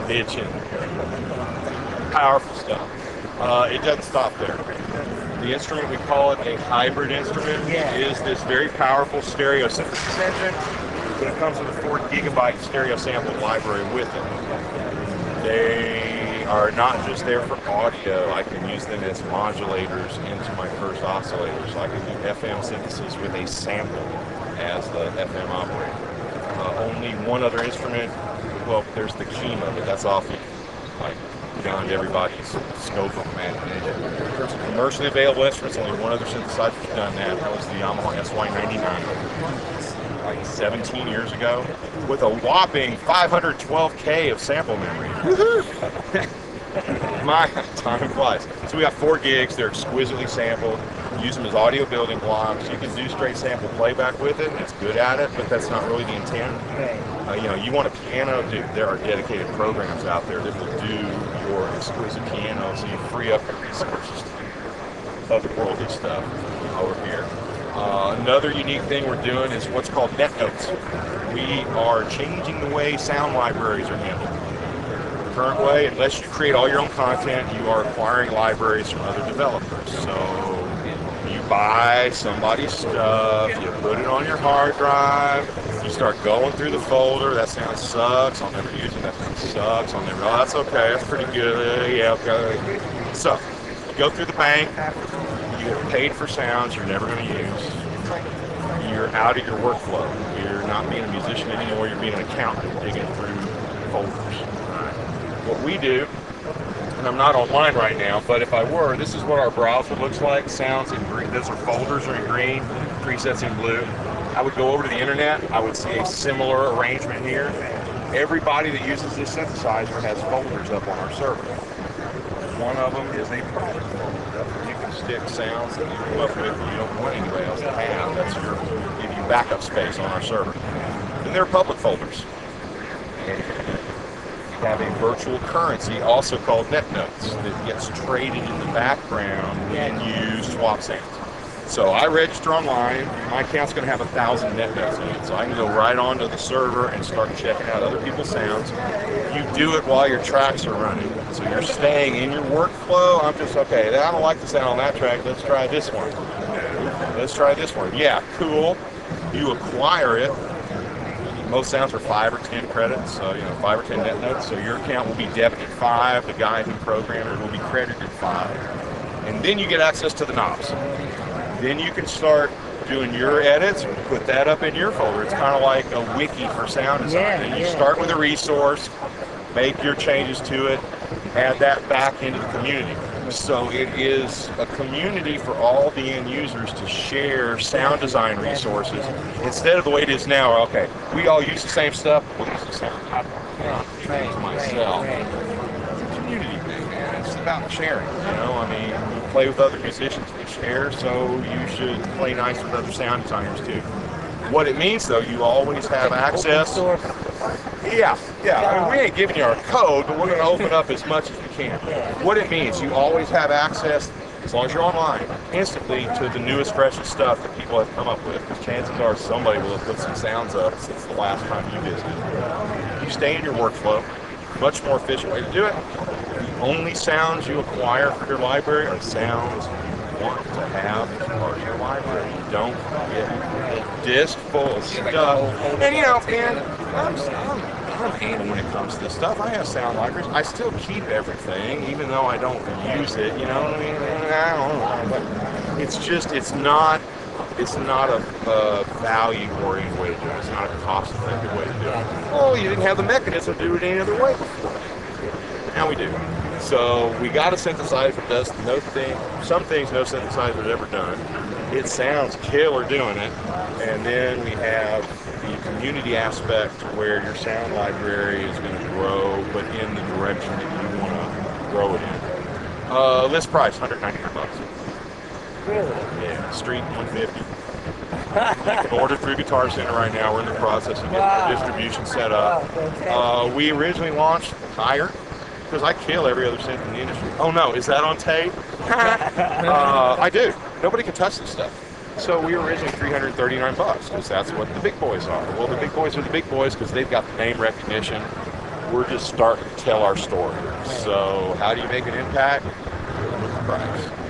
bitching, powerful stuff. It doesn't stop there. The instrument, we call it a hybrid instrument, is this very powerful stereo synthesis engine, but it comes with a 4 gigabyte stereo sample library with it. They are not just there for audio. I can use them as modulators into my first oscillator, so I can do FM synthesis with a sample as the FM operator. Only one other instrument, well, there's the Kima, but that's awfully like beyond everybody's scope of imagination. In terms of commercially available instruments, only one other synthesizer has done that. That was the Yamaha SY99, like 17 years ago, with a whopping 512K of sample memory. My time flies. So we got 4 gigs. They're exquisitely sampled. Use them as audio building blocks. You can do straight sample playback with it. It's good at it, but that's not really the intent. You know, you want a piano, there are dedicated programs out there that will do your exquisite piano, so you free up your resources to otherworldly stuff over here. Another unique thing we're doing is what's called net notes. We are changing the way sound libraries are handled. The current way, unless you create all your own content, you are acquiring libraries from other developers. So you buy somebody's stuff, you put it on your hard drive, you start going through the folder, that sound sucks, I'll never use it, that sound sucks, I'll never, oh, that's okay, that's pretty good, yeah, okay. So, you go through the bank, you get paid for sounds you're never going to use, you're out of your workflow, you're not being a musician anymore, you're being an accountant, digging through folders. What we do, and I'm not online right now, but if I were, this is what our browser looks like. Sounds in green, those are folders are in green, presets in blue. I would go over to the internet, I would see a similar arrangement here. Everybody that uses this synthesizer has folders up on our server. One of them is a private folder. You can stick sounds that you come up with that you don't want anybody else to have. That's your, give you backup space on our server. Then there are public folders. Have a virtual currency, also called net notes, that gets traded in the background when you swap sounds. So I register online, my account's going to have 1,000 net notes in it, so I can go right onto the server and start checking out other people's sounds. You do it while your tracks are running, so you're staying in your workflow. I'm just, okay, I don't like the sound on that track, let's try this one. Let's try this one. Yeah, cool. You acquire it. Most sounds are 5 or 10 credits, so 5 or 10 net notes. So your account will be debited 5, the guy who programmed it will be credited 5. And then you get access to the knobs. Then you can start doing your edits, put that up in your folder. It's kind of like a wiki for sound design. And you start with a resource, make your changes to it, add that back into the community. So it is a community for all the end users to share sound design resources instead of the way it is now. Okay, we all use the same stuff, we'll use the same. I don't use myself. It's a community thing, man. It's about sharing, I mean, we play with other musicians, we share, so you should play nice with other sound designers too. What it means, though, you always have access. Yeah. I mean, we ain't giving you our code, but we're going to open up as much as we can. What it means, you always have access, as long as you're online, instantly to the newest, freshest stuff that people have come up with. Because chances are somebody will have put some sounds up since the last time you visited. You stay in your workflow. Much more efficient way to do it. The only sounds you acquire for your library are sounds you want to have as part of your library. You don't get a disc full of stuff. And man, I'm anal when it comes to this stuff. I have sound libraries. I still keep everything, even though I don't use it. You know what I mean? I don't know. But it's not a value-oriented way to do it. It's not a cost-effective way to do it. Oh, you didn't have the mechanism to do it any other way before. Now we do. So we got a synthesizer that does some things no synthesizer has ever done. It sounds killer doing it. And then we have the community aspect where your sound library is going to grow, but in the direction that you want to grow it in. List price, $199. Really? Yeah, street $150. You can order through Guitar Center right now. We're in the process of getting our distribution set up. We originally launched higher, because I kill every other synth in the industry. Oh no, is that on tape? I do. Nobody can touch this stuff. So we were originally $339, because that's what the big boys are. Well, the big boys are the big boys because they've got the name recognition. we're just starting to tell our story. So how do you make an impact? With the price.